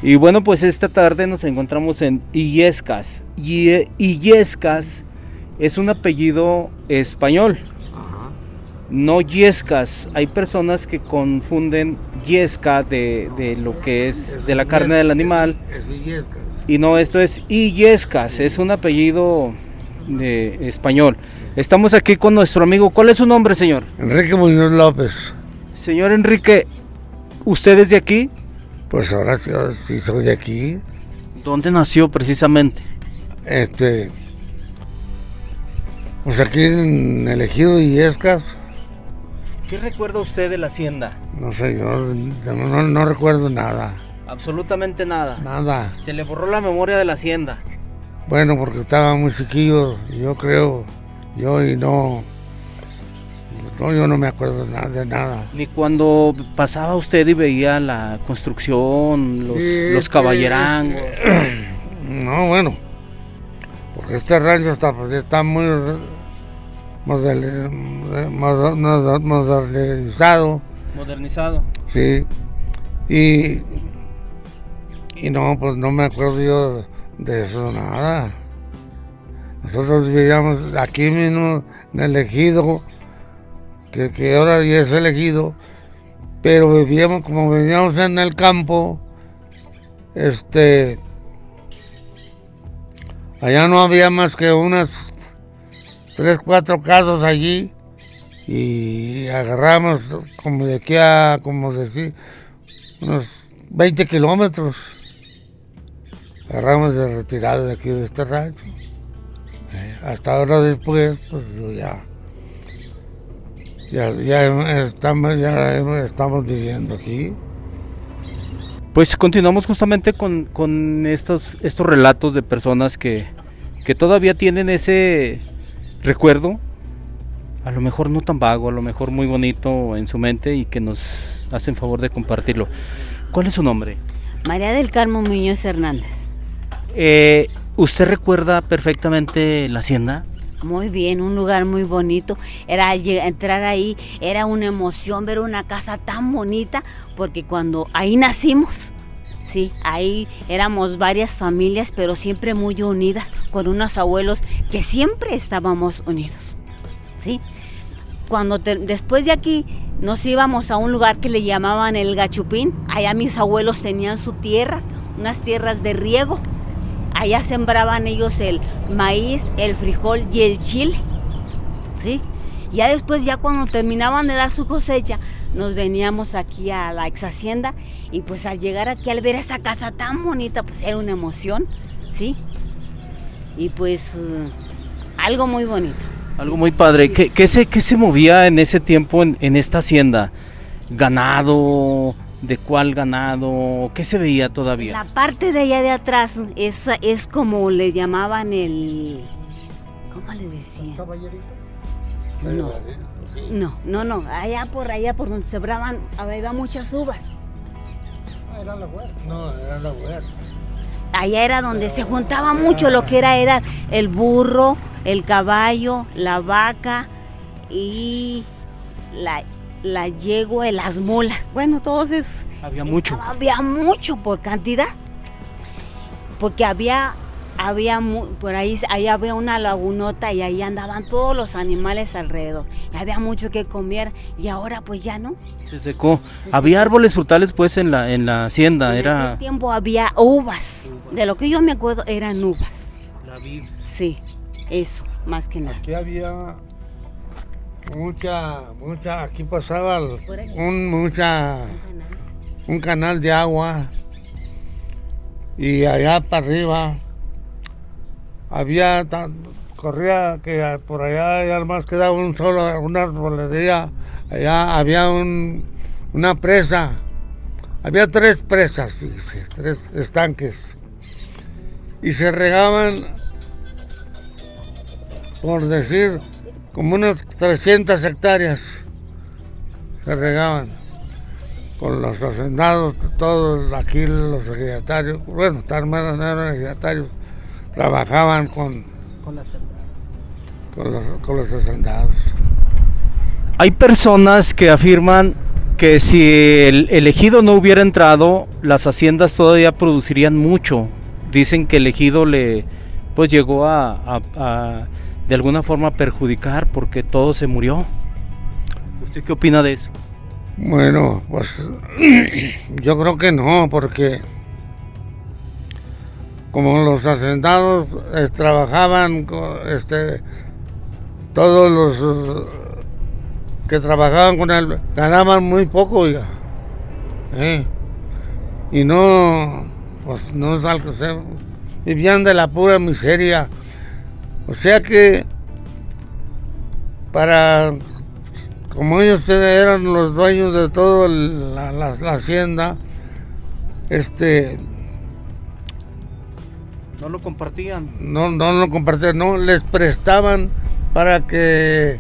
Y bueno, pues esta tarde nos encontramos en Illescas. Illescas es un apellido español, no Yescas. Hay personas que confunden Yesca de lo que es de la carne del animal. Y no, esto es Illescas, es un apellido de español. Estamos aquí con nuestro amigo. ¿Cuál es su nombre, señor? Enrique Muñoz López. Señor Enrique, ¿usted es de aquí? Pues ahora sí soy de aquí. ¿Dónde nació precisamente? Pues aquí en el ejido de Illescas. ¿Qué recuerda usted de la hacienda? No sé, yo no recuerdo nada. Absolutamente nada. Nada. Se le borró la memoria de la hacienda. Bueno, porque estaba muy chiquillo, yo creo, yo no me acuerdo de nada. Ni cuando pasaba usted y veía la construcción, los caballerangos. No, bueno, porque este rancho está muy modernizado. Modernizado. Sí. Y no, pues no me acuerdo yo de eso nada. Nosotros vivíamos aquí mismo en el ejido, que ahora ya es elegido, pero vivíamos como vivíamos en el campo. Allá no había más que unas 3, 4 casas allí, y agarramos como de aquí a, como decir, unos 20 kilómetros. Agarramos de retirada de aquí de este rancho. Hasta ahora después, pues yo ya estamos viviendo aquí. Pues continuamos justamente con estos relatos de personas que todavía tienen ese recuerdo, a lo mejor no tan vago, a lo mejor muy bonito en su mente, y que nos hacen favor de compartirlo. ¿Cuál es su nombre? María del Carmen Muñoz Hernández. ¿Usted recuerda perfectamente la hacienda? Muy bien, un lugar muy bonito. Entrar ahí era una emoción, ver una casa tan bonita, porque cuando ahí nacimos, sí, ahí éramos varias familias, pero siempre muy unidas, con unos abuelos que siempre estábamos unidos, sí. Después de aquí nos íbamos a un lugar que le llamaban el Gachupín. Allá mis abuelos tenían sus tierras, unas tierras de riego. Allá sembraban ellos el maíz, el frijol y el chile, ¿sí? Ya después, ya cuando terminaban de dar su cosecha, nos veníamos aquí a la ex hacienda, y pues al llegar aquí, al ver esa casa tan bonita, pues era una emoción, ¿sí? Y pues algo muy bonito. Algo muy padre. ¿Qué se movía en ese tiempo en esta hacienda? ¿Ganado? ¿De cuál ganado? ¿Qué se veía todavía? La parte de allá de atrás es como le llamaban ¿cómo le decían? No, allá por donde sembraban, había muchas uvas. Era la huerta. No, era la huerta. Allá era donde se juntaba mucho lo que era el burro, el caballo, la vaca y la yegua, las mulas. Bueno, todos esos. Había mucho. Había mucho por cantidad. Porque por ahí había una lagunota, y ahí andaban todos los animales alrededor. Y había mucho que comer, y ahora pues ya no. Se secó. Había árboles frutales pues en la hacienda. En aquel tiempo había uvas. De lo que yo me acuerdo eran uvas. La vid. Sí, eso, más que nada. Aquí había mucha, aquí pasaba un canal de agua, y allá para arriba corría, que por allá ya más quedaba una arbolería. Allá había una presa, había 3 presas, fíjese, 3 estanques, y se regaban, por decir, como unas 300 hectáreas se regaban con los hacendados, todos aquí los ejidatarios. Bueno, no eran ejidatarios, trabajaban con los hacendados. Hay personas que afirman que si el ejido no hubiera entrado, las haciendas todavía producirían mucho. Dicen que el ejido pues llegó a de alguna forma perjudicar porque todo se murió. ¿Usted qué opina de eso? Bueno, pues yo creo que no, porque como los hacendados trabajaban, todos los que trabajaban con él ganaban muy poco, oiga. Y no, pues no es algo, vivían de la pura miseria. O sea que como ellos eran los dueños de toda la hacienda, no lo compartían. No lo compartían, no les prestaban para que,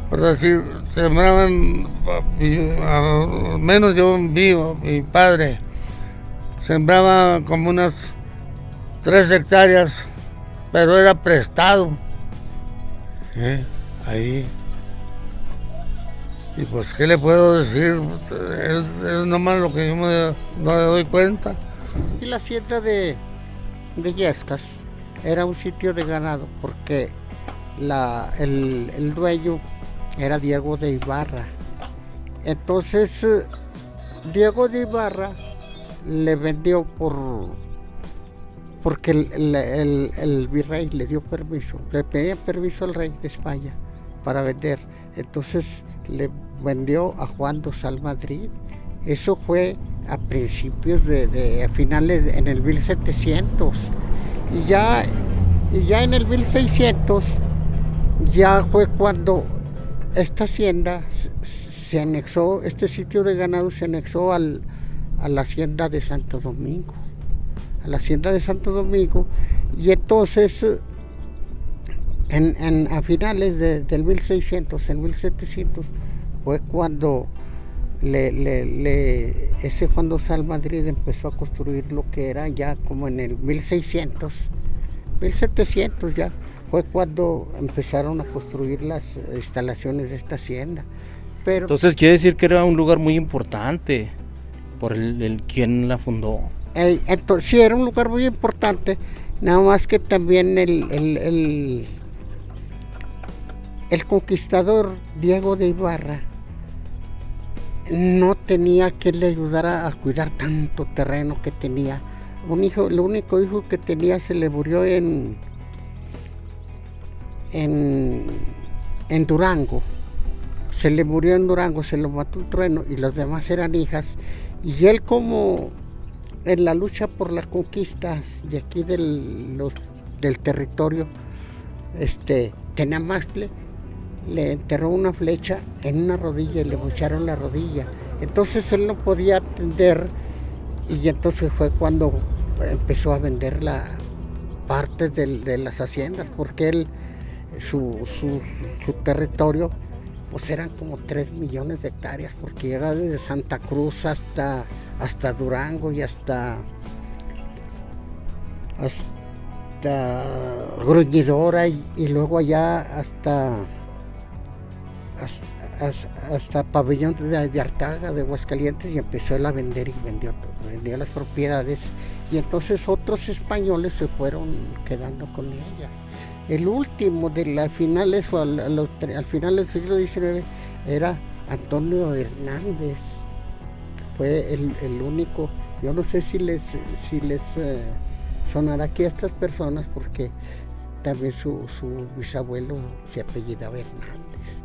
por decir, sembraban, al menos yo vi, mi padre sembraba como unas 3 hectáreas, pero era prestado. Ahí. Y pues, ¿qué le puedo decir? Es nomás lo que yo no me doy cuenta. Y la hacienda de Illescas era un sitio de ganado porque el dueño era Diego de Ibarra. Entonces, Diego de Ibarra le vendió porque el virrey le dio permiso, le pedía permiso al rey de España para vender. Entonces le vendió a Juan Dosal Madrid. Eso fue a principios a finales, en el 1700. Y ya en el 1600, ya fue cuando esta hacienda se anexó, este sitio de ganado se anexó a la hacienda de Santo Domingo. A la hacienda de Santo Domingo. Y entonces, a finales del 1600, en 1700, fue cuando ese Juan Dosal Madrid empezó a construir lo que era ya como en el 1600, 1700 ya, fue cuando empezaron a construir las instalaciones de esta hacienda. Pero, entonces quiere decir que era un lugar muy importante por quien la fundó. Entonces, sí, era un lugar muy importante, nada más que también el conquistador Diego de Ibarra no tenía quien le ayudara a cuidar tanto terreno que tenía. El único hijo que tenía se le murió en Durango. Se le murió en Durango, se lo mató un trueno y los demás eran hijas. Y él, como en la lucha por la conquista de aquí del territorio, Tenamaxtle, le enterró una flecha en una rodilla y le mocharon la rodilla. Entonces él no podía atender, y entonces fue cuando empezó a vender la parte de las haciendas, porque su territorio pues eran como 3 millones de hectáreas, porque llega desde Santa Cruz hasta Durango y hasta Gruñidora, y luego allá hasta Pabellón de Artaga, de Aguascalientes, y empezó él a vender y vendió las propiedades, y entonces otros españoles se fueron quedando con ellas. El último al final del siglo XIX era Antonio Hernández, fue el único. Yo no sé si les sonará aquí a estas personas, porque también su bisabuelo se apellidaba Hernández.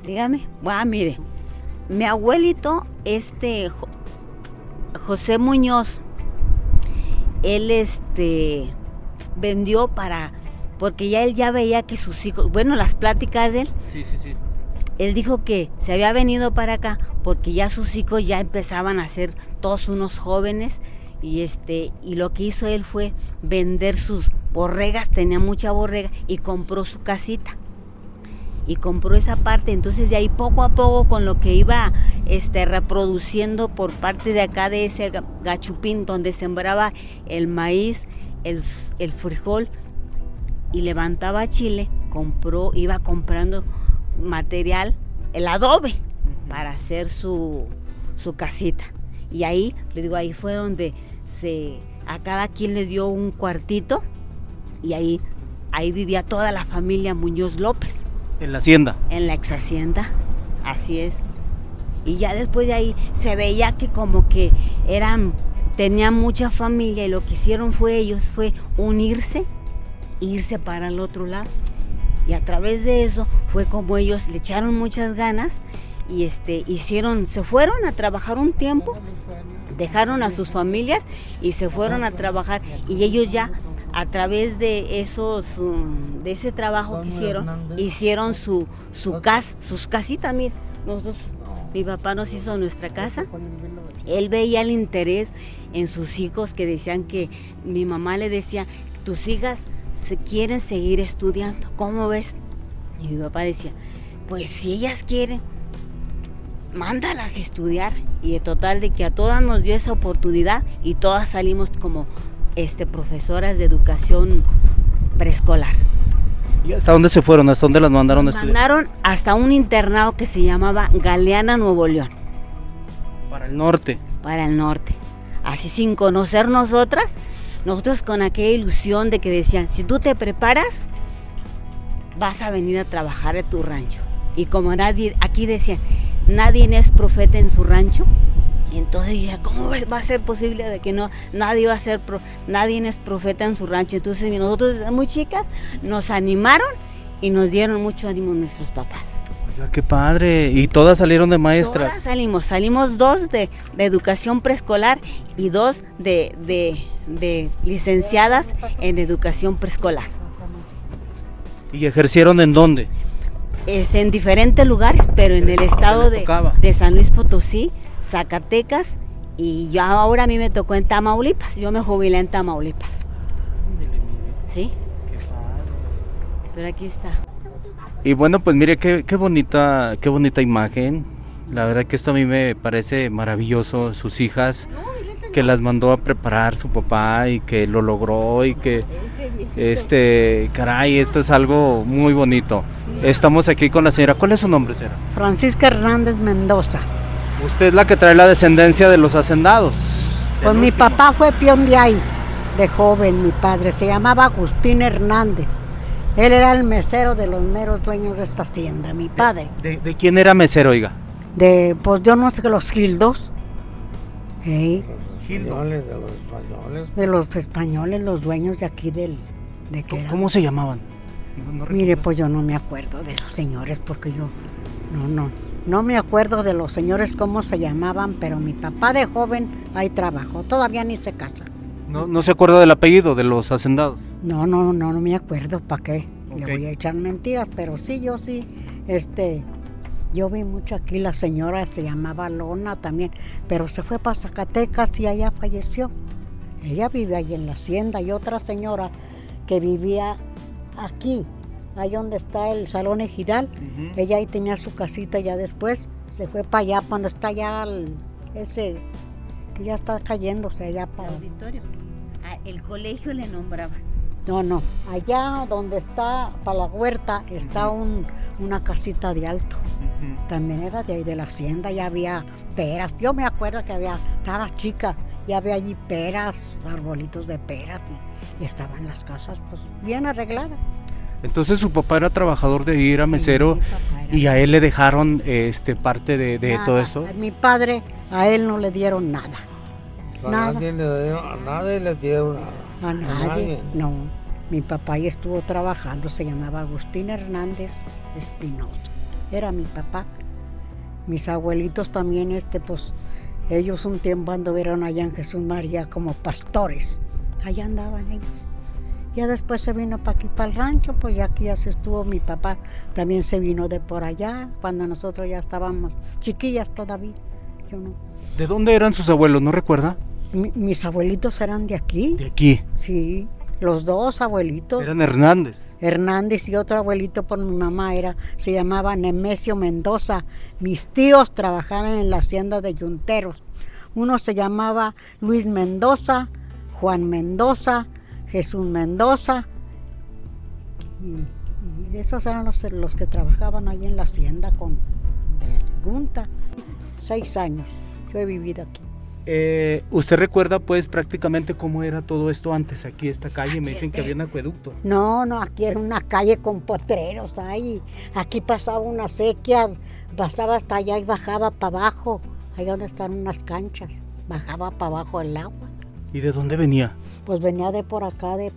Dígame. Bueno, mire, mi abuelito, José Muñoz, él vendió porque él ya veía que sus hijos, bueno, las pláticas de él, sí. Él dijo que se había venido para acá porque ya sus hijos ya empezaban a ser todos unos jóvenes, y lo que hizo él fue vender sus borregas, tenía mucha borrega, y compró su casita. Y compró esa parte. Entonces de ahí poco a poco, con lo que iba reproduciendo por parte de acá de ese gachupín donde sembraba el maíz, el frijol y levantaba chile, iba comprando material, el adobe. para hacer su casita. Y ahí, le digo, ahí fue donde a cada quien le dio un cuartito y ahí vivía toda la familia Muñoz López. ¿En la hacienda? En la ex hacienda, así es. Y ya después de ahí se veía que como que tenían mucha familia y lo que hicieron fue unirse, irse para el otro lado. Y a través de eso fue como ellos le echaron muchas ganas y se fueron a trabajar un tiempo, dejaron a sus familias y se fueron a trabajar. Y ellos ya a través de ese trabajo que hicieron sus casitas. Mira, mi papá nos hizo nuestra casa. Él veía el interés en sus hijos, que decían que mi mamá le decía, tus hijas quieren seguir estudiando, ¿cómo ves? Y mi papá decía, pues si ellas quieren, mándalas a estudiar. Y de total de que a todas nos dio esa oportunidad y todas salimos como profesoras de educación preescolar. ¿Y hasta dónde se fueron? ¿Hasta dónde las mandaron a estudiar? Mandaron hasta un internado que se llamaba Galeana, Nuevo León. Para el norte. Para el norte. Así sin conocer nosotros con aquella ilusión de que decían, si tú te preparas, vas a venir a trabajar a tu rancho. Y como aquí decían, nadie es profeta en su rancho, y entonces ya, ¿cómo va a ser posible de que nadie es profeta en su rancho? Entonces nosotros desde muy chicas nos animaron y nos dieron mucho ánimo nuestros papás. Oiga, qué padre. ¿Y todas salieron de maestras? Todas salimos 2 de educación preescolar y 2 de licenciadas en educación preescolar. ¿Y ejercieron en dónde? En diferentes lugares, pero en el estado de San Luis Potosí, Zacatecas, y ahora a mí me tocó en Tamaulipas. Yo me jubilé en Tamaulipas. ¿Sí? Qué padre. Pero aquí está. Y bueno, pues mire qué bonita imagen. La verdad que esto a mí me parece maravilloso. Sus hijas, que las mandó a preparar su papá y que lo logró y que caray, esto es algo muy bonito. Estamos aquí con la señora. ¿Cuál es su nombre, señora? Francisca Hernández Mendoza. Usted es la que trae la descendencia de los hacendados. Pues mi papá fue peón de ahí, de joven, mi padre. Se llamaba Agustín Hernández. Él era el mesero de los meros dueños de esta hacienda, mi padre. ¿De quién era mesero, oiga? Pues yo no sé, los Gildos. ¿Eh? De los españoles. De los españoles, los dueños de aquí ¿Cómo se llamaban? Mire, pues yo no me acuerdo de los señores, porque yo no me acuerdo de los señores cómo se llamaban, pero mi papá de joven ahí trabajó, todavía ni se casa. ¿No se acuerda del apellido de los hacendados? No me acuerdo, ¿para qué? Okay. Le voy a echar mentiras, pero sí, yo sí, yo vi mucho aquí, la señora se llamaba Lona también, pero se fue para Zacatecas y allá falleció. Ella vive ahí en la hacienda, y otra señora que vivía aquí, ahí donde está el Salón Ejidal, ella ahí tenía su casita, ya después se fue para allá, cuando está ya ese que ya está cayéndose allá para el auditorio. El colegio le nombraba. No, allá donde está, para la huerta, está una casita de alto. También era de ahí de la hacienda, ya había peras. Yo me acuerdo que estaba chica, ya había allí peras, arbolitos de peras, y estaban las casas pues bien arregladas. Entonces su papá era trabajador de ahí, era mesero, y a él le dejaron parte de nada, todo esto. A mi padre, a él no le dieron nada. A nadie les dieron nada. A nadie, no. Mi papá ya estuvo trabajando, se llamaba Agustín Hernández Espinosa. Era mi papá. Mis abuelitos también, pues ellos un tiempo anduvieron allá en Jesús María como pastores. Allá andaban ellos. Ya después se vino para aquí, para el rancho, pues ya aquí ya se estuvo. Mi papá también se vino de por allá, cuando nosotros ya estábamos chiquillas todavía. Yo no. ¿De dónde eran sus abuelos? ¿No recuerda? Mis abuelitos eran de aquí. ¿De aquí? Sí, los 2 abuelitos. Eran Hernández. Hernández, y otro abuelito por mi mamá se llamaba Nemesio Mendoza. Mis tíos trabajaban en la hacienda de Yunteros. Uno se llamaba Luis Mendoza, Juan Mendoza, Jesús Mendoza, y esos eran los que trabajaban ahí en la hacienda con de Junta. 6 años yo he vivido aquí. ¿Usted recuerda pues prácticamente cómo era todo esto antes aquí, esta calle? Aquí Me dicen que había un acueducto. No, aquí era una calle con potreros ahí. Aquí pasaba una sequía, pasaba hasta allá y bajaba para abajo. Ahí donde están unas canchas, bajaba para abajo el agua. ¿Y de dónde venía? Pues venía de por acá, de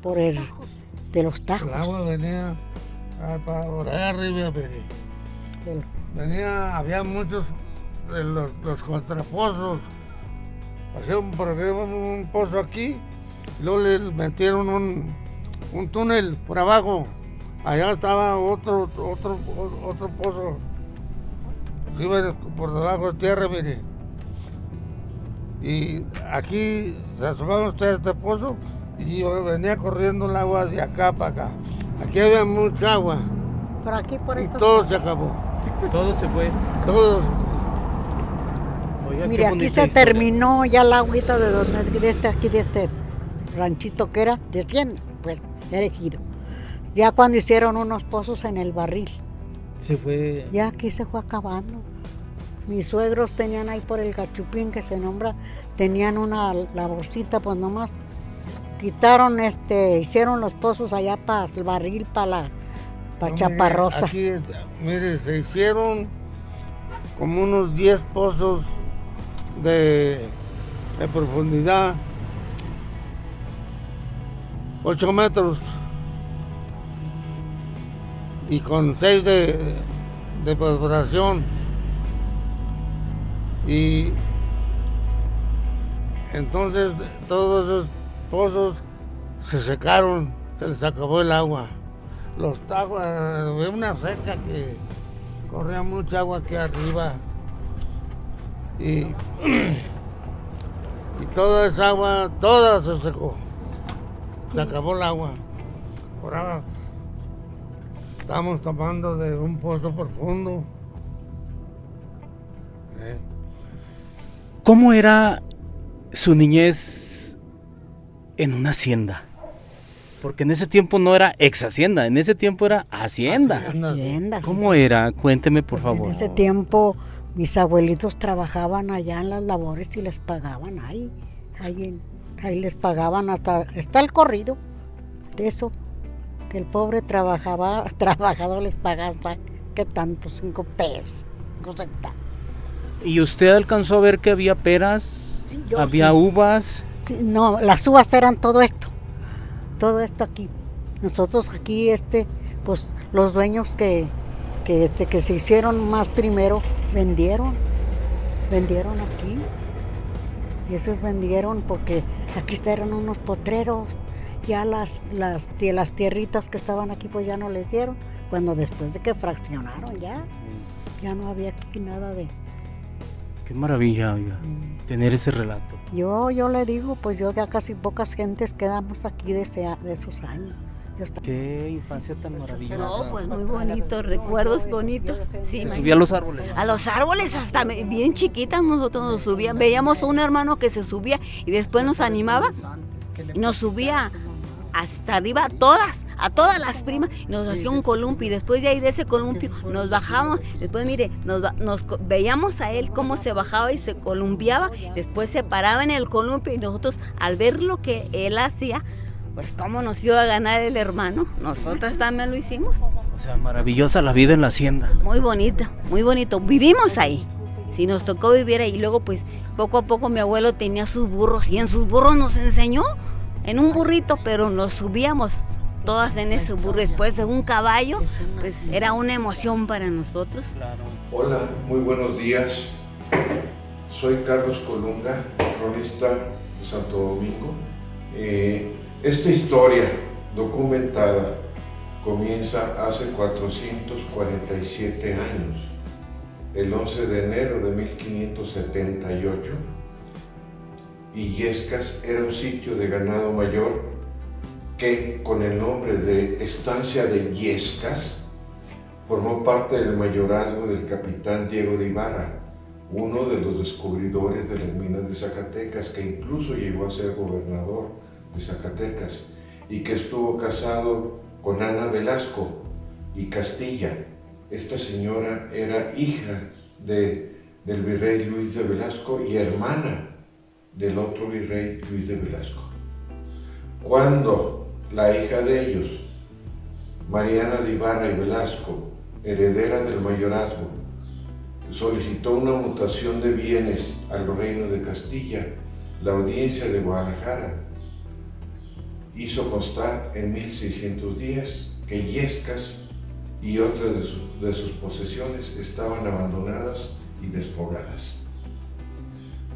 los tajos. El agua venía para arriba, había muchos de los contrapozos. Hacían por ejemplo un pozo aquí, y luego le metieron un túnel por abajo. Allá estaba otro pozo. Se iba por debajo de tierra, mire. Y aquí se asomaban ustedes a este pozo y venía corriendo el agua de acá para acá. Aquí había mucha agua. Por aquí, por y estos todo pozos. se acabó. Todo se fue. Todo. Oiga, Mire, qué aquí bonita se historia. terminó ya la agüita de este ranchito que era de 100, pues, era ejido. Ya cuando hicieron unos pozos en el barril, Se fue. ya aquí se fue acabando. Mis suegros tenían ahí por el Gachupín, que se nombra, tenían una laborcita, pues nomás quitaron, hicieron los pozos allá para el barril, para No, Chaparrosa. Aquí, mire, se hicieron como unos 10 pozos de profundidad, 8 metros, y con 6 de perforación. Y entonces todos esos pozos se secaron, se les acabó el agua. Los tajos, había una seca que corría mucha agua aquí arriba. Y toda esa agua, toda se secó. Se acabó el agua. Ahora estamos tomando de un pozo profundo. ¿Cómo era su niñez en una hacienda? Porque en ese tiempo no era ex hacienda, en ese tiempo era hacienda. Hacienda. ¿Cómo era? Cuénteme, por favor. En ese tiempo mis abuelitos trabajaban allá en las labores y les pagaban ahí les pagaban hasta el corrido de eso, que el pobre trabajador les pagaba, ¿qué tanto? 5 pesos, 50. ¿Y usted alcanzó a ver que había peras? Sí, yo había sí. uvas. Sí, no, las uvas eran todo esto aquí. Nosotros aquí, pues los dueños que se hicieron más primero, vendieron aquí. Y esos vendieron porque aquí eran unos potreros. Ya las tierritas que estaban aquí pues ya no les dieron. Cuando después de que fraccionaron ya no había aquí nada de... Qué maravilla, oiga, tener ese relato. Yo le digo, pues yo ya casi pocas gentes quedamos aquí de esos años. Qué infancia tan maravillosa. No, pues muy bonitos, recuerdos bonitos. Sí, Se subía a los árboles. a los árboles hasta bien chiquitas nosotros nos subíamos. Veíamos a un hermano que se subía y después nos animaba y nos subía hasta arriba a todas las primas, nos hacía un columpio y después de ahí de ese columpio nos bajamos, después mire, nos veíamos a él cómo se bajaba y se columpiaba, después se paraba en el columpio y nosotros al ver lo que él hacía, pues cómo nos iba a ganar el hermano, nosotras también lo hicimos. O sea, maravillosa la vida en la hacienda. Muy bonito, vivimos ahí. Sí, nos tocó vivir ahí. Luego, pues, poco a poco mi abuelo tenía sus burros y en sus burros nos enseñó, en un burrito, pero nos subíamos todas en ese burro. Después de un caballo, pues era una emoción para nosotros. Claro. Hola, muy buenos días. Soy Carlos Colunga, cronista de Santo Domingo. Esta historia documentada comienza hace 447 años, el 11 de enero de 1578. Illescas era un sitio de ganado mayor que, con el nombre de Estancia de Illescas, formó parte del mayorazgo del capitán Diego de Ibarra, uno de los descubridores de las minas de Zacatecas, que incluso llegó a ser gobernador de Zacatecas y que estuvo casado con Ana Velasco y Castilla. Esta señora era hija del virrey Luis de Velasco y hermana del otro virrey Luis de Velasco. Cuando la hija de ellos, Mariana de Ibarra y Velasco, heredera del mayorazgo, solicitó una mutación de bienes al reino de Castilla, la audiencia de Guadalajara hizo constar en 1610 que Illescas y otras de sus posesiones estaban abandonadas y despobladas.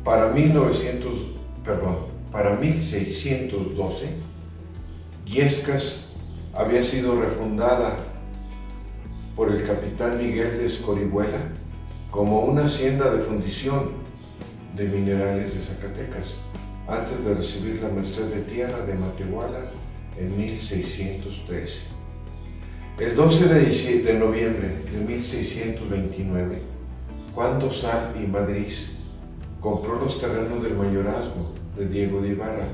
Para 1612, Illescas había sido refundada por el capitán Miguel de Escorihuela como una hacienda de fundición de minerales de Zacatecas, antes de recibir la merced de tierra de Matehuala en 1613. El 12 de noviembre de 1629, Juan Dosal y Madrid compró los terrenos del mayorazgo de Diego de Ibarra,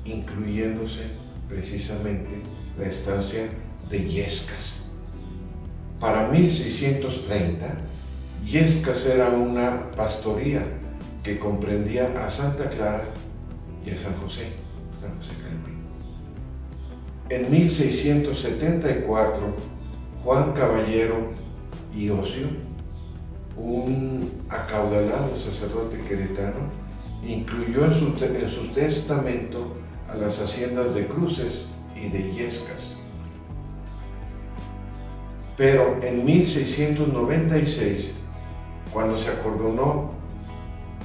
incluyéndose precisamente la estancia de Illescas. Para 1630, Illescas era una pastoría que comprendía a Santa Clara y a San José Calipín. En 1674, Juan Caballero y Ocio, un acaudalado sacerdote queretano, incluyó en su testamento a las haciendas de Cruces y de Illescas. Pero en 1696, cuando se acordonó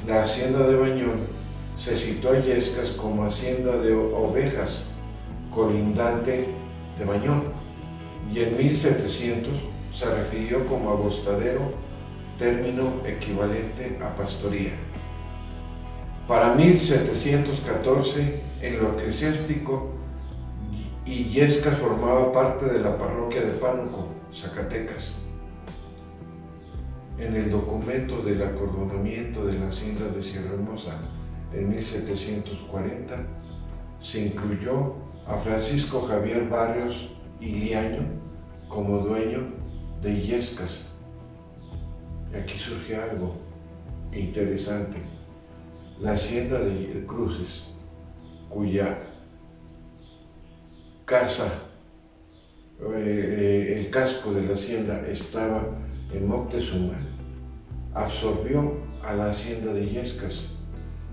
la hacienda de Bañón, se citó a Illescas como hacienda de ovejas, colindante de Bañón, y en 1700 se refirió como agostadero, término equivalente a pastoría. Para 1714, en lo eclesiástico, Illescas formaba parte de la parroquia de Pánuco, Zacatecas. En el documento del acordonamiento de la hacienda de Sierra Hermosa en 1740 se incluyó a Francisco Javier Barrios y Liaño como dueño de Illescas. Y aquí surge algo interesante. La hacienda de Cruces, cuya casa, el casco de la hacienda estaba en Moctezuma, absorbió a la hacienda de Illescas.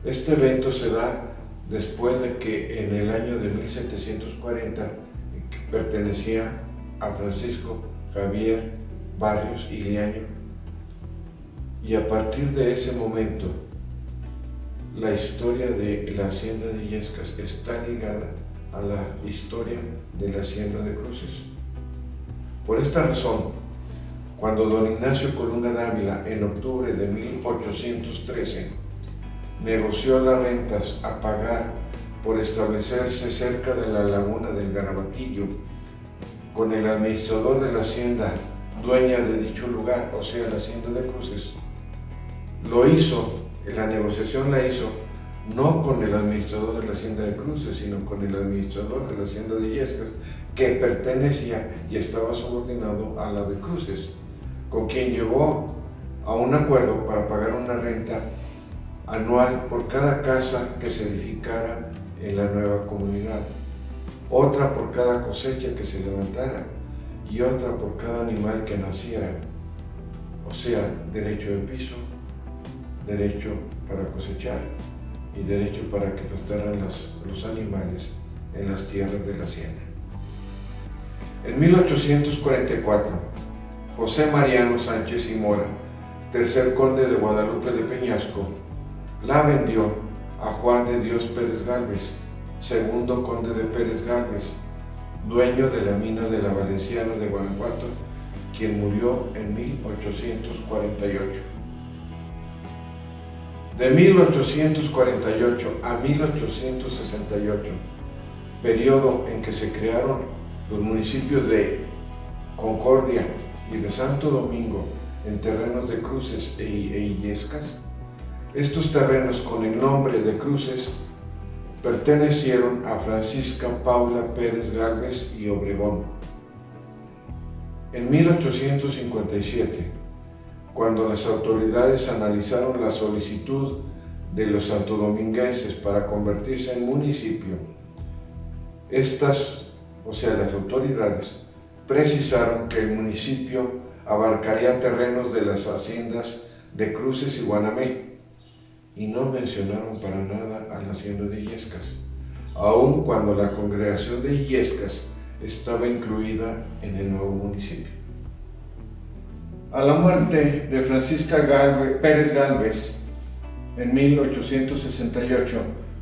Este evento se da después de que en el año de 1740 pertenecía a Francisco Javier Barrios y Liaño, y a partir de ese momento la historia de la hacienda de Illescas está ligada a la historia de la hacienda de Cruces. Por esta razón, cuando don Ignacio Colunga Dávila, en octubre de 1813, negoció las rentas a pagar por establecerse cerca de la laguna del Garabatillo con el administrador de la hacienda, dueña de dicho lugar, o sea, la hacienda de Cruces, la negociación la hizo no con el administrador de la hacienda de Cruces, sino con el administrador de la hacienda de Illescas, que pertenecía y estaba subordinado a la de Cruces, con quien llegó a un acuerdo para pagar una renta anual por cada casa que se edificara en la nueva comunidad, otra por cada cosecha que se levantara y otra por cada animal que naciera, o sea, derecho de piso, derecho para cosechar y derecho para que pastaran los animales en las tierras de la hacienda. En 1844, José Mariano Sánchez y Mora, tercer conde de Guadalupe de Peñasco, la vendió a Juan de Dios Pérez Gálvez, segundo conde de Pérez Gálvez, dueño de la mina de la Valenciana de Guanajuato, quien murió en 1848. De 1848 a 1868, periodo en que se crearon los municipios de Concordia y de Santo Domingo en terrenos de Cruces e Illescas, estos terrenos con el nombre de Cruces pertenecieron a Francisca Paula Pérez Gálvez y Obregón. En 1857, cuando las autoridades analizaron la solicitud de los santodominguenses para convertirse en municipio, estas, o sea, las autoridades, precisaron que el municipio abarcaría terrenos de las haciendas de Cruces y Guanamé, y no mencionaron para nada a la hacienda de Illescas, aun cuando la congregación de Illescas estaba incluida en el nuevo municipio. A la muerte de Francisca Pérez Gálvez en 1868,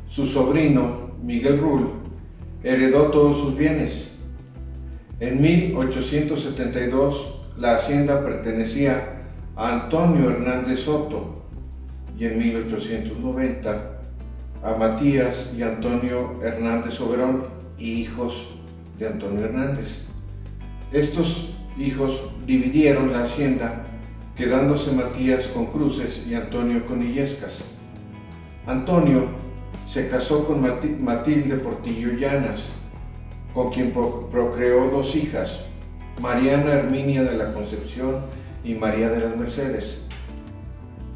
su sobrino Miguel Rull heredó todos sus bienes. En 1872 la hacienda pertenecía a Antonio Hernández Soto y en 1890 a Matías y Antonio Hernández Soberón, hijos de Antonio Hernández. Estos hijos dividieron la hacienda, quedándose Matías con Cruces y Antonio con Illescas. Antonio se casó con Matilde Portillo Llanas, con quien procreó dos hijas, Mariana Herminia de la Concepción y María de las Mercedes.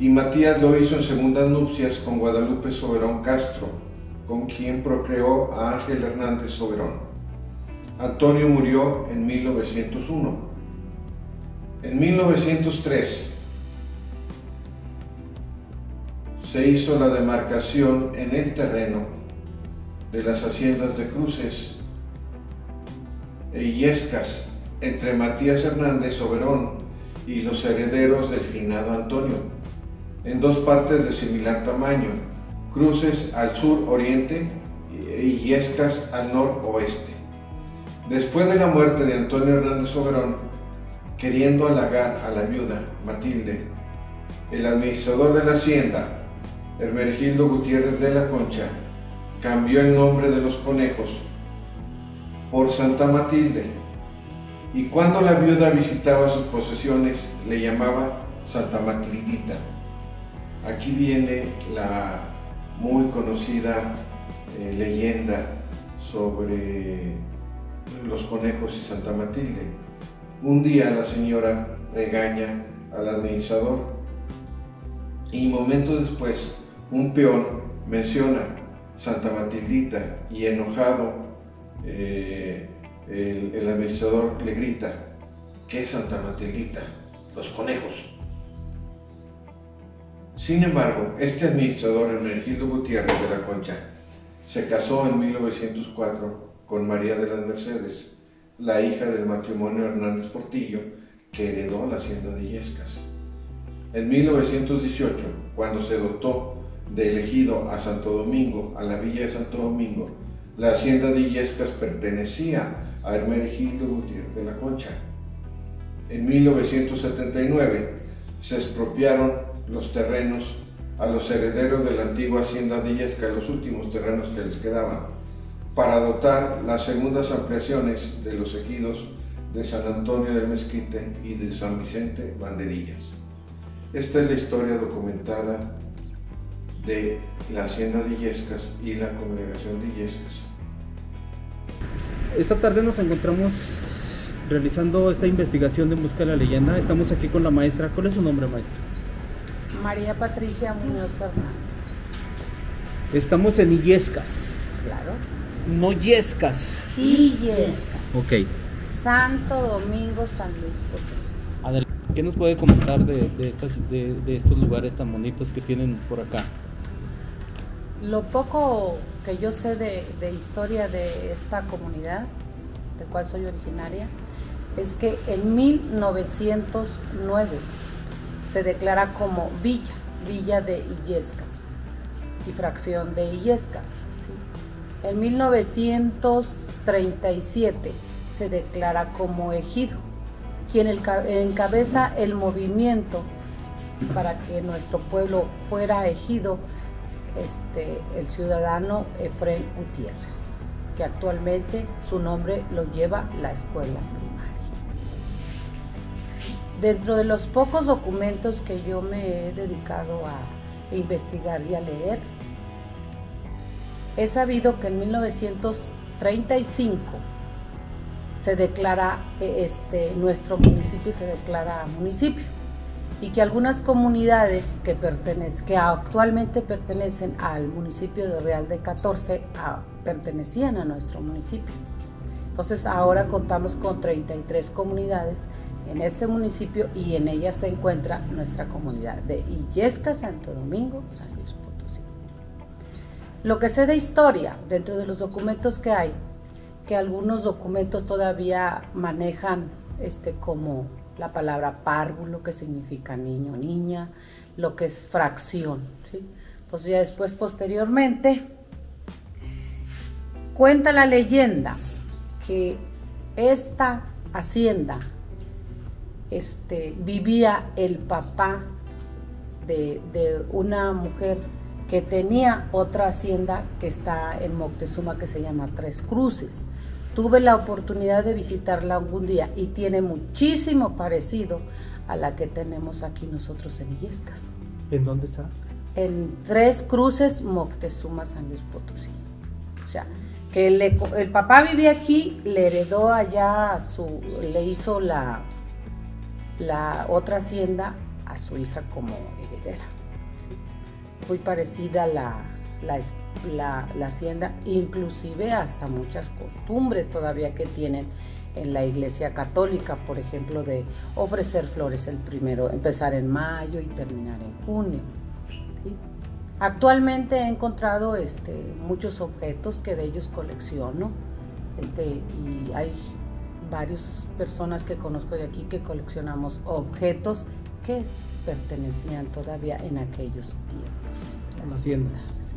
Y Matías lo hizo en segundas nupcias con Guadalupe Soberón Castro, con quien procreó a Ángel Hernández Soberón. Antonio murió en 1901. En 1903 se hizo la demarcación en el terreno de las haciendas de Cruces e Illescas entre Matías Hernández Soberón y los herederos del finado Antonio, en dos partes de similar tamaño, Cruces al sur-oriente e Illescas al noroeste. Después de la muerte de Antonio Hernández Soberón, queriendo halagar a la viuda Matilde, el administrador de la hacienda, Hermenegildo Gutiérrez de la Concha, cambió el nombre de los conejos por Santa Matilde, y cuando la viuda visitaba sus posesiones le llamaba Santa Matildita. Aquí viene la muy conocida leyenda sobre los conejos y Santa Matilde. Un día la señora regaña al administrador y momentos después un peón menciona Santa Matildita y enojado el administrador le grita: ¿qué es Santa Matildita? Los conejos. Sin embargo, este administrador, Hermenegildo Gutiérrez de la Concha, se casó en 1904 con María de las Mercedes, la hija del matrimonio Hernández Portillo, que heredó la hacienda de Illescas. En 1918, cuando se dotó de elegido a Santo Domingo, a la villa de Santo Domingo, la hacienda de Illescas pertenecía a Hermenegildo Gutiérrez de la Concha. En 1979 se expropiaron los terrenos a los herederos de la antigua hacienda de Illescas, los últimos terrenos que les quedaban, para dotar las segundas ampliaciones de los ejidos de San Antonio del Mezquite y de San Vicente Banderillas. Esta es la historia documentada de la hacienda de Illescas y la congregación de Illescas. Esta tarde nos encontramos realizando esta investigación de Busca de la Leyenda. Estamos aquí con la maestra. ¿Cuál es su nombre, maestra? María Patricia Muñoz Hernández. Estamos en Illescas. Claro. No Illescas. Illescas. Ok. Santo Domingo, San Luis Potosí. Adelante. ¿Qué nos puede comentar de estos lugares tan bonitos que tienen por acá? Lo poco que yo sé de historia de esta comunidad, de cual soy originaria, es que en 1909 se declara como villa de Illescas y fracción de Illescas, ¿sí? En 1937 se declara como ejido, quien encabeza el movimiento para que nuestro pueblo fuera ejido, el ciudadano Efrén Gutiérrez, que actualmente su nombre lo lleva la escuela primaria. Dentro de los pocos documentos que yo me he dedicado a investigar y a leer, he sabido que en 1935 se declara, nuestro municipio se declara municipio. y que algunas comunidades que actualmente pertenecen al municipio de Real de 14 pertenecían a nuestro municipio. Entonces ahora contamos con 33 comunidades en este municipio y en ellas se encuentra nuestra comunidad de Illescas, Santo Domingo, San Luis Potosí. Lo que sé de historia, dentro de los documentos que hay, que algunos documentos todavía manejan como la palabra párvulo, que significa niño o niña, lo que es fracción, ¿sí? Pues ya después, posteriormente, cuenta la leyenda que esta hacienda vivía el papá de una mujer que tenía otra hacienda que está en Moctezuma, que se llama Tres Cruces. Tuve la oportunidad de visitarla algún día y tiene muchísimo parecido a la que tenemos aquí nosotros en Illescas. ¿En dónde está? En Tres Cruces, Moctezuma, San Luis Potosí. O sea, que el papá vivía aquí, le heredó allá le hizo la otra hacienda a su hija como heredera, ¿sí? Muy parecida la hacienda, inclusive hasta muchas costumbres todavía que tienen en la Iglesia Católica, por ejemplo, de ofrecer flores empezar en mayo y terminar en junio, ¿sí? Actualmente he encontrado muchos objetos que de ellos colecciono, y hay varias personas que conozco de aquí que coleccionamos objetos que pertenecían todavía en aquellos tiempos. La hacienda. Sí.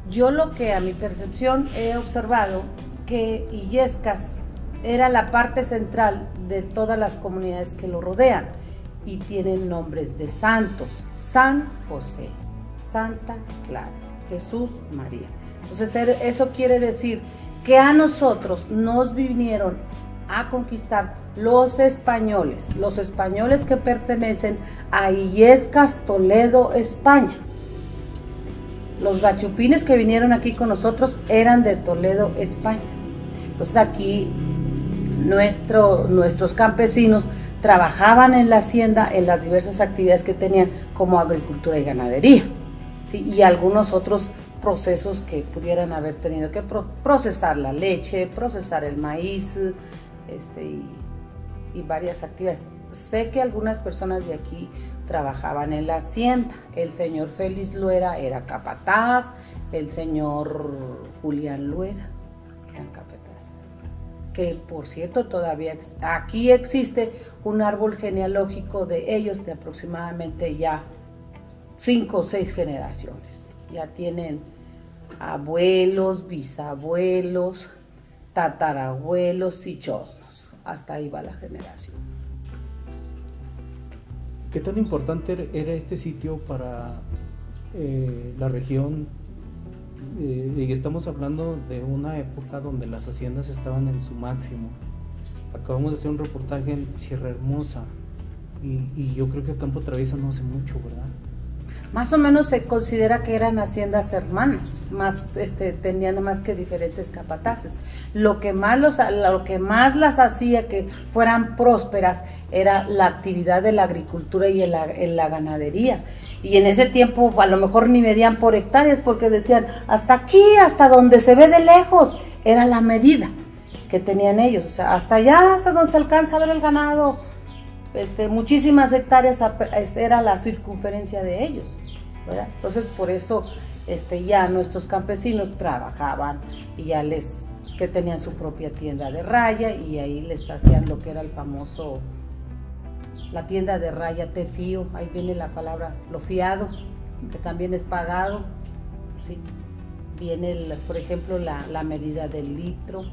Yo lo que a mi percepción he observado que Illescas era la parte central de todas las comunidades que lo rodean y tienen nombres de santos: San José, Santa Clara, Jesús, María. Entonces eso quiere decir que a nosotros nos vinieron a conquistar los españoles que pertenecen a Illescas, Toledo, España. Los gachupines que vinieron aquí con nosotros eran de Toledo, España. Entonces aquí nuestros campesinos trabajaban en la hacienda en las diversas actividades que tenían, como agricultura y ganadería, ¿sí? Y algunos otros procesos que pudieran haber tenido que procesar la leche, procesar el maíz, y varias actividades. Sé que algunas personas de aquí trabajaban en la hacienda. El señor Félix Luera era capataz, el señor Julián Luera eran capataz. Que por cierto todavía aquí existe un árbol genealógico de ellos de aproximadamente ya 5 o 6 generaciones. Ya tienen abuelos, bisabuelos, tatarabuelos y chosnos. Hasta ahí va la generación. ¿Qué tan importante era este sitio para la región? Y estamos hablando de una época donde las haciendas estaban en su máximo. Acabamos de hacer un reportaje en Sierra Hermosa y yo creo que Campo Traviesa no hace mucho, ¿verdad? Más o menos se considera que eran haciendas hermanas, tenían más que diferentes capataces. Lo que más las hacía que fueran prósperas era la actividad de la agricultura y en la ganadería. Y en ese tiempo a lo mejor ni medían por hectáreas, porque decían hasta aquí, hasta donde se ve de lejos, era la medida que tenían ellos. O sea, hasta allá, hasta donde se alcanza a ver el ganado, muchísimas hectáreas era la circunferencia de ellos, ¿verdad? Entonces por eso ya nuestros campesinos trabajaban y ya que tenían su propia tienda de raya, y ahí les hacían lo que era el famoso, la tienda de raya te fío. Ahí viene la palabra lo fiado, que también es pagado, ¿sí? Viene por ejemplo la medida del litro,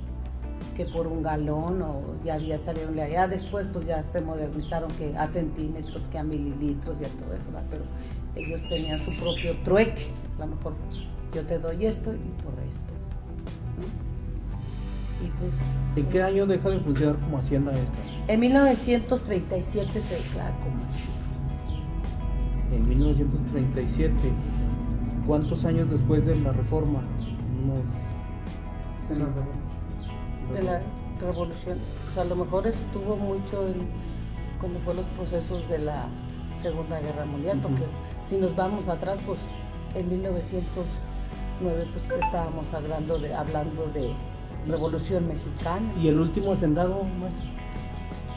que por un galón, o ya salieron de allá después, pues ya se modernizaron, que a centímetros, que a mililitros y a todo eso, ¿verdad? Pero ellos tenían su propio trueque. A lo mejor yo te doy esto y por esto, ¿no? Y pues, ¿en qué año deja de funcionar como hacienda esta? En 1937 se declara como ejido. En 1937. ¿Cuántos años después de la reforma? De la revolución, pues a lo mejor estuvo mucho cuando fue los procesos de la Segunda Guerra Mundial, porque si nos vamos atrás, pues en 1909 pues estábamos hablando de Revolución Mexicana. ¿Y el último hacendado, maestra?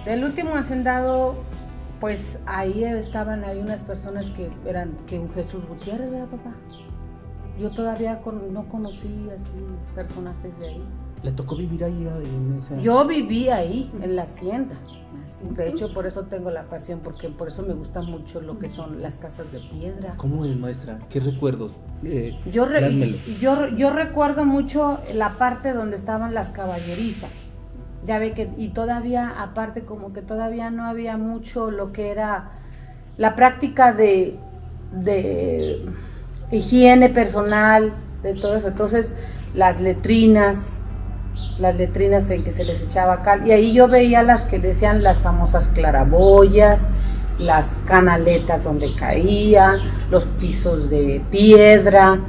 El último hacendado, pues ahí estaban unas personas que eran un Jesús Gutiérrez, ¿verdad, papá? Yo todavía no conocí así personajes de ahí. ¿Le tocó vivir ahí en ese...? Yo viví ahí, en la hacienda. De hecho, por eso tengo la pasión, porque por eso me gusta mucho lo que son las casas de piedra. ¿Cómo es, maestra? ¿Qué recuerdos? Yo recuerdo mucho la parte donde estaban las caballerizas. Ya ve que, y todavía, aparte, como que todavía no había mucho lo que era la práctica de higiene personal, de todo eso. Entonces, las letrinas en que se les echaba cal, y ahí yo veía las que decían las famosas claraboyas, las canaletas donde caía, los pisos de piedra,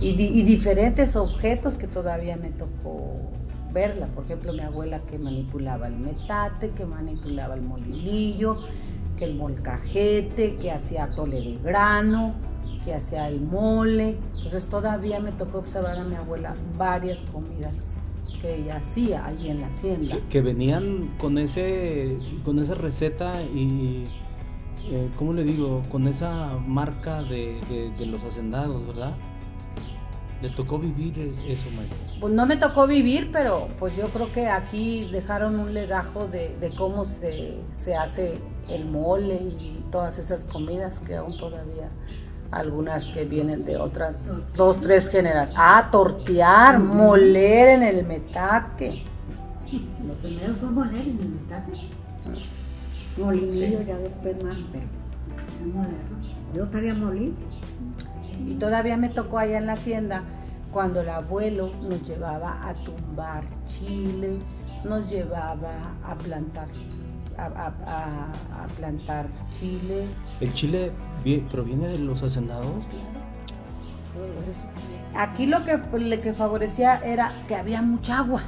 y diferentes objetos que todavía me tocó verla. Por ejemplo, mi abuela que manipulaba el metate, que manipulaba el molinillo, que el molcajete, que hacía atole de grano, que hacía el mole. Entonces todavía me tocó observar a mi abuela varias comidas que ella hacía allí en la hacienda. Que venían con esa receta y, ¿cómo le digo? Con esa marca de los hacendados, ¿verdad? ¿Le tocó vivir eso, maestra? Pues no me tocó vivir, pero pues yo creo que aquí dejaron un legajo de cómo se hace el mole y todas esas comidas que aún todavía... Algunas que vienen de otras 2, 3 generaciones. Tortear, moler en el metate. Lo primero fue moler en el metate. Molinillo ya después más, pero es moderno. Yo sabía molir. Y todavía me tocó allá en la hacienda cuando el abuelo nos llevaba a tumbar chile, nos llevaba a plantar chile. ¿El chile proviene de los hacendados? Aquí lo que favorecía era que había mucha agua.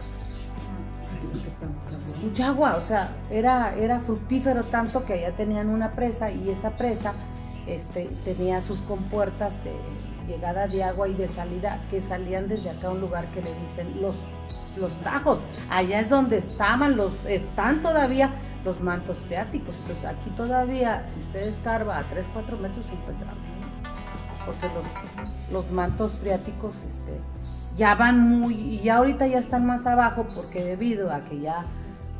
Mucha agua, o sea, era fructífero tanto que allá tenían una presa, y esa presa tenía sus compuertas de llegada de agua y de salida, que salían desde acá a un lugar que le dicen los tajos. Allá es donde están todavía los mantos freáticos. Pues aquí todavía, si usted escarba a 3, 4 metros, se encuentran, ¿no? Porque los mantos freáticos ya van y ya ahorita ya están más abajo, porque debido a que ya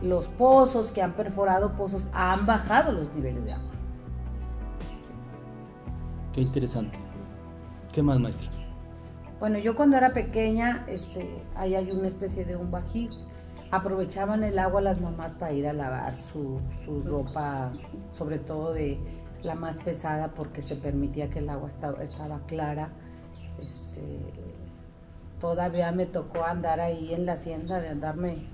los pozos que han perforado pozos han bajado los niveles de agua. Qué interesante. ¿Qué más, maestra? Bueno, yo cuando era pequeña, ahí hay una especie de un bajío. Aprovechaban el agua las mamás para ir a lavar su ropa, sobre todo de la más pesada, porque se permitía que el agua estaba clara. Todavía me tocó andar ahí en la hacienda, de andarme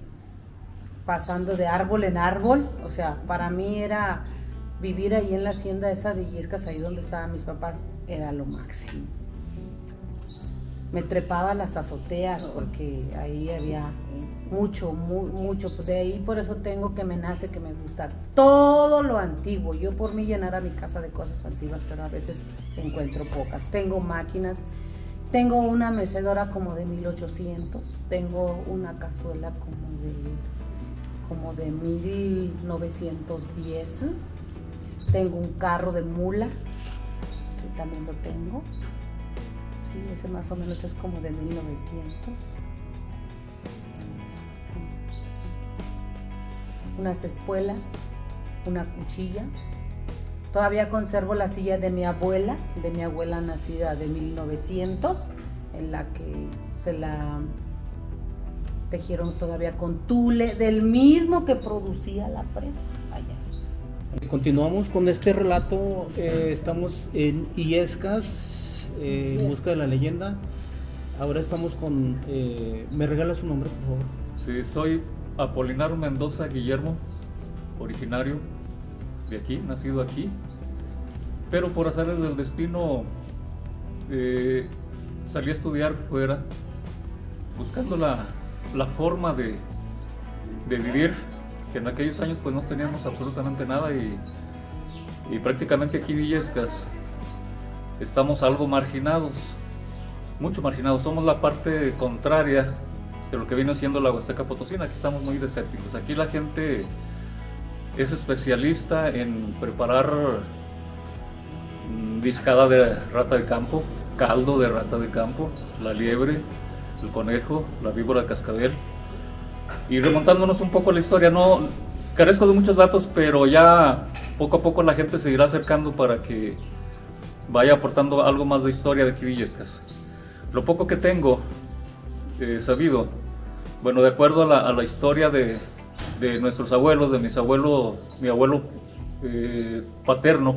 pasando de árbol en árbol. O sea, para mí era vivir ahí en la hacienda esa de Illescas, ahí donde estaban mis papás, era lo máximo. Me trepaba a las azoteas porque ahí había mucho, de ahí por eso tengo que me nace que me gusta todo lo antiguo. Yo por mí llenara mi casa de cosas antiguas, pero a veces encuentro pocas. Tengo máquinas, tengo una mecedora como de 1800, tengo una cazuela como de 1910, tengo un carro de mula, que también lo tengo. Sí, ese más o menos es como de 1900. Unas espuelas, una cuchilla. Todavía conservo la silla de mi abuela nacida de 1900, en la que se la tejieron todavía con tule, del mismo que producía la presa allá. Continuamos con este relato. Estamos en Illescas, en busca de la leyenda. Ahora estamos con... ¿me regala su nombre, por favor? Sí, soy Apolinar Mendoza Guillermo, originario de aquí, nacido aquí, pero por azares del destino salí a estudiar fuera, buscando la forma de vivir que en aquellos años pues no teníamos absolutamente nada y prácticamente aquí en Illescas estamos algo marginados, mucho marginados. Somos la parte contraria de lo que viene siendo la Huasteca Potosina. Aquí estamos muy desérticos. Aquí la gente es especialista en preparar discada de rata de campo, caldo de rata de campo, la liebre, el conejo, la víbora de cascabel. Y remontándonos un poco a la historia, no carezco de muchos datos, pero ya poco a poco la gente se irá acercando para que vaya aportando algo más de historia de aquí Illescas. Lo poco que tengo sabido, bueno, de acuerdo a la historia de nuestros abuelos, de mi abuelo paterno,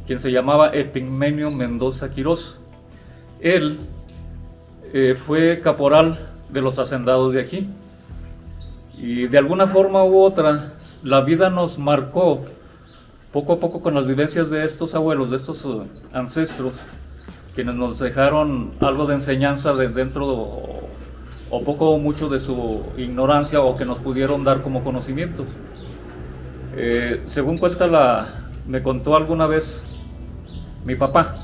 quien se llamaba Epigmenio Mendoza Quirós. Él fue caporal de los hacendados de aquí. Y de alguna forma u otra, la vida nos marcó poco a poco con las vivencias de estos abuelos, de estos ancestros, quienes nos dejaron algo de enseñanza de dentro o poco o mucho de su ignorancia, o que nos pudieron dar como conocimientos. Según me contó alguna vez mi papá,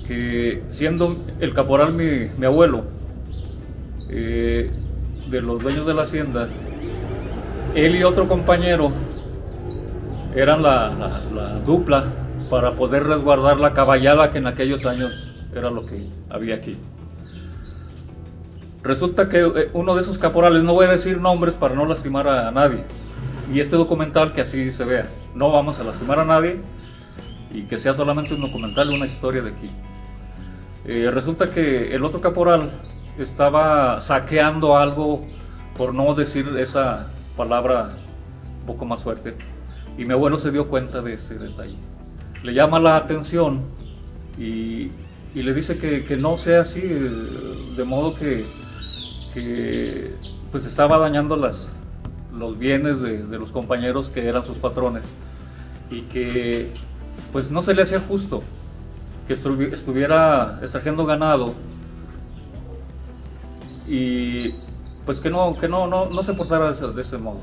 que siendo el caporal mi abuelo, de los dueños de la hacienda, él y otro compañero eran la dupla para poder resguardar la caballada que en aquellos años era lo que había aquí. Resulta que uno de esos caporales, no voy a decir nombres para no lastimar a nadie, y este documental que así se vea, no vamos a lastimar a nadie y que sea solamente un documental, una historia de aquí. Resulta que el otro caporal estaba saqueando algo, por no decir esa palabra un poco más fuerte, y mi abuelo se dio cuenta de ese detalle. Le llama la atención y le dice que no sea así, de modo que pues estaba dañando los bienes de los compañeros que eran sus patrones, y que pues no se le hacía justo que estuviera extrayendo ganado y pues que no se portara de ese modo.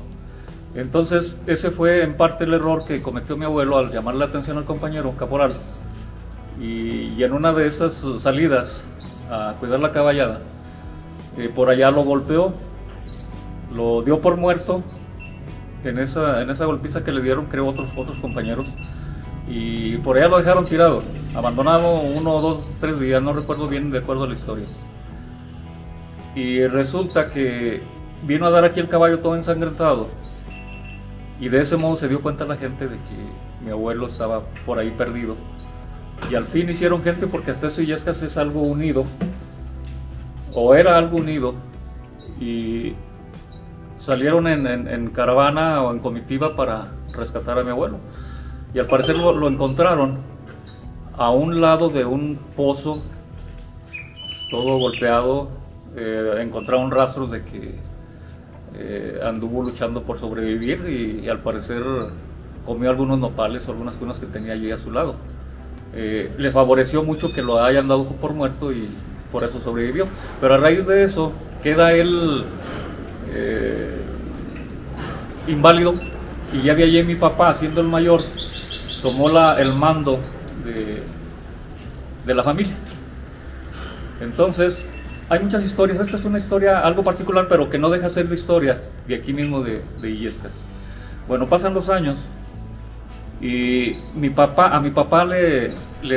Entonces ese fue en parte el error que cometió mi abuelo al llamarle la atención al compañero caporal, y en una de esas salidas a cuidar la caballada, por allá lo golpeó, lo dio por muerto en esa golpiza que le dieron, creo, otros compañeros, y por allá lo dejaron tirado, abandonado 1, 2, 3 días, no recuerdo bien de acuerdo a la historia. Y resulta que vino a dar aquí el caballo todo ensangrentado, y de ese modo se dio cuenta la gente de que mi abuelo estaba por ahí perdido, y al fin hicieron gente, porque hasta eso Illescas es algo unido, o era algo unido, y salieron en caravana o en comitiva para rescatar a mi abuelo, y al parecer lo encontraron a un lado de un pozo, todo golpeado. Encontraron rastros de que anduvo luchando por sobrevivir, y al parecer comió algunos nopales o algunas tunas que tenía allí a su lado. Le favoreció mucho que lo hayan dado por muerto y por eso sobrevivió, pero a raíz de eso queda él inválido, y ya de allí mi papá, siendo el mayor, tomó el mando de la familia. Entonces hay muchas historias. Esta es una historia algo particular, pero que no deja de ser de historia de aquí mismo de Illescas. Bueno, pasan los años y a mi papá le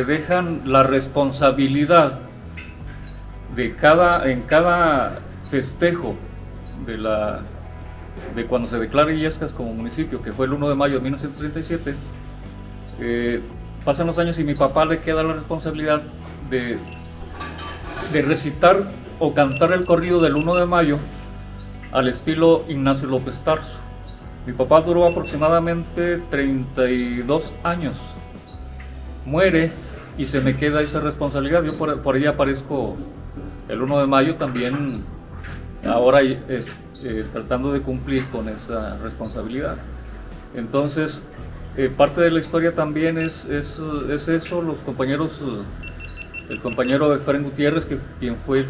dejan la responsabilidad en cada festejo de cuando se declara Illescas como municipio, que fue el 1 de mayo de 1937. Pasan los años y mi papá le queda la responsabilidad de recitar o cantar el corrido del 1 de mayo al estilo Ignacio López Tarso. Mi papá duró aproximadamente 32 años, muere y se me queda esa responsabilidad. Yo por ahí aparezco el 1 de mayo también, ahora tratando de cumplir con esa responsabilidad. Entonces parte de la historia también es eso, los compañeros. El compañero Efraín Gutiérrez, quien fue el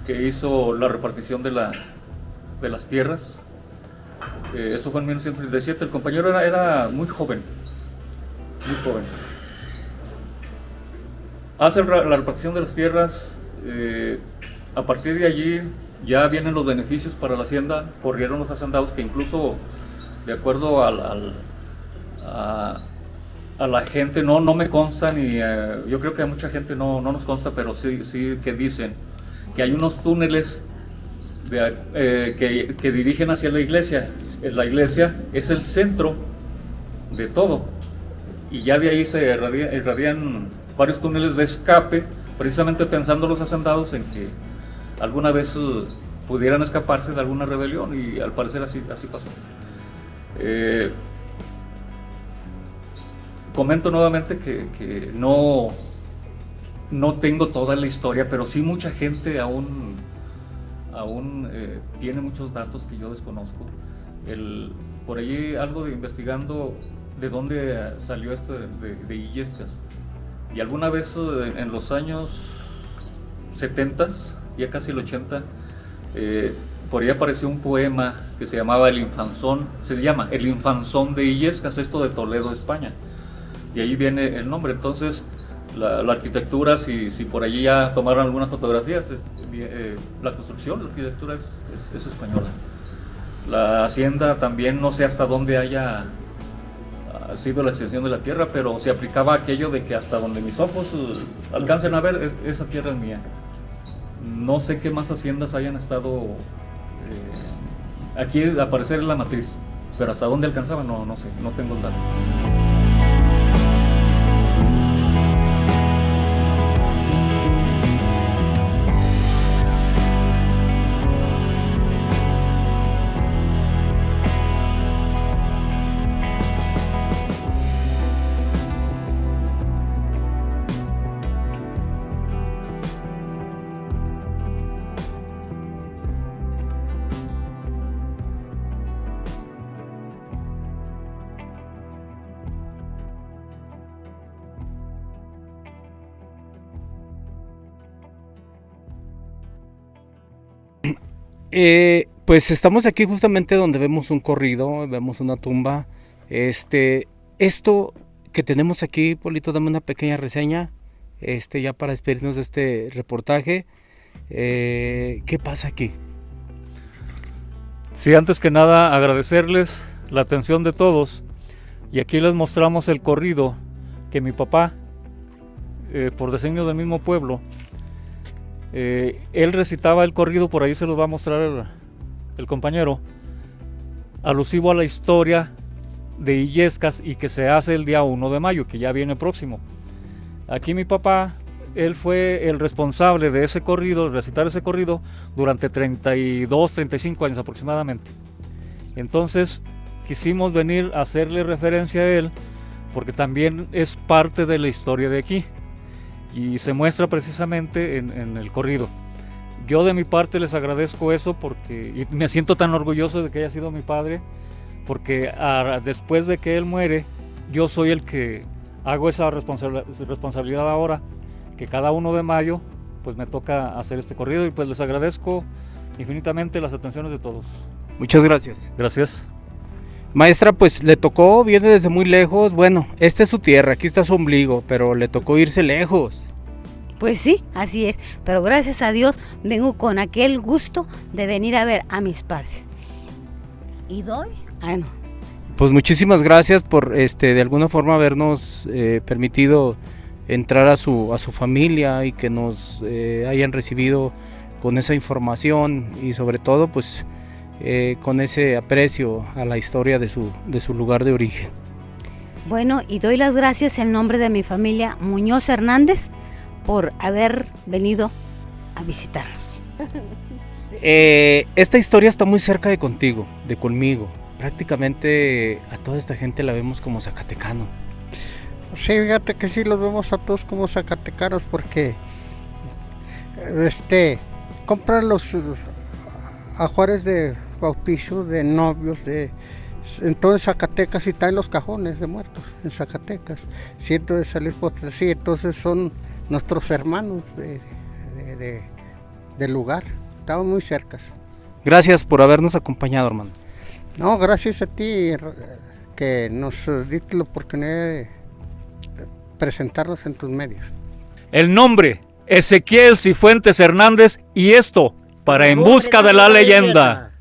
que hizo la repartición de las tierras, Eso fue en 1937. El compañero era muy joven, muy joven. Hace la repartición de las tierras. A partir de allí ya vienen los beneficios para la hacienda. Corrieron los hacendados que incluso, de acuerdo a la gente, no me consta, ni yo creo que a mucha gente no nos consta, pero sí que dicen que hay unos túneles que dirigen hacia la iglesia. La iglesia es el centro de todo, y ya de ahí se irradian varios túneles de escape, precisamente pensando los hacendados en que alguna vez pudieran escaparse de alguna rebelión, y al parecer así pasó. Comento nuevamente que no tengo toda la historia, pero sí mucha gente aún tiene muchos datos que yo desconozco. Por allí algo de investigando de dónde salió esto de Illescas. Y alguna vez en los años 70, ya casi el 80, por ahí apareció un poema que se llama El Infanzón de Illescas, esto de Toledo, España. Y ahí viene el nombre. Entonces, la arquitectura, si por allí ya tomaron algunas fotografías, la construcción, la arquitectura es española. La hacienda también, no sé hasta dónde haya sido la extensión de la tierra, pero se aplicaba aquello de que hasta donde mis ojos alcancen a ver, esa tierra es mía. No sé qué más haciendas hayan estado aquí, a parecer en la matriz, pero hasta dónde alcanzaba no sé, no tengo el dato. Pues estamos aquí justamente donde vemos un corrido, vemos una tumba. Esto que tenemos aquí, Polito, dame una pequeña reseña, ya para despedirnos de este reportaje. ¿Qué pasa aquí? Sí, antes que nada agradecerles la atención de todos, y aquí les mostramos el corrido que mi papá, por designio del mismo pueblo, él recitaba el corrido. Por ahí se los va a mostrar el compañero, alusivo a la historia de Illescas y que se hace el día 1 de mayo, que ya viene próximo. Aquí mi papá, él fue el responsable de ese corrido, recitar ese corrido durante 32, 35 años aproximadamente. Entonces quisimos venir a hacerle referencia a él, porque también es parte de la historia de aquí y se muestra precisamente en el corrido. Yo de mi parte les agradezco eso, y me siento tan orgulloso de que haya sido mi padre, porque después de que él muere, yo soy el que hago esa responsabilidad ahora, que cada 1 de mayo pues me toca hacer este corrido, y pues les agradezco infinitamente las atenciones de todos. Muchas gracias. Gracias. Maestra, pues le tocó, viene desde muy lejos. Bueno, esta es su tierra, aquí está su ombligo, pero le tocó irse lejos. Pues sí, así es, pero gracias a Dios vengo con aquel gusto de venir a ver a mis padres. ¿Y doy? No. Pues muchísimas gracias por de alguna forma habernos permitido entrar a su familia, y que nos hayan recibido con esa información, y sobre todo pues con ese aprecio a la historia de su lugar de origen. Bueno, y doy las gracias en nombre de mi familia Muñoz Hernández por haber venido a visitarnos. Esta historia está muy cerca de conmigo. Prácticamente a toda esta gente la vemos como zacatecano. Sí, fíjate que sí los vemos a todos como zacatecanos, porque compran los ajuares de bautizo, de novios, entonces Zacatecas, y están en los cajones de muertos en Zacatecas, siento de salir Potosí. Entonces son nuestros hermanos del lugar, estamos muy cerca. Gracias por habernos acompañado, hermano. No, gracias a ti que nos diste la oportunidad de presentarnos en tus medios. El nombre, Ezequiel Cifuentes Hernández, y esto para En Busca de la Leyenda.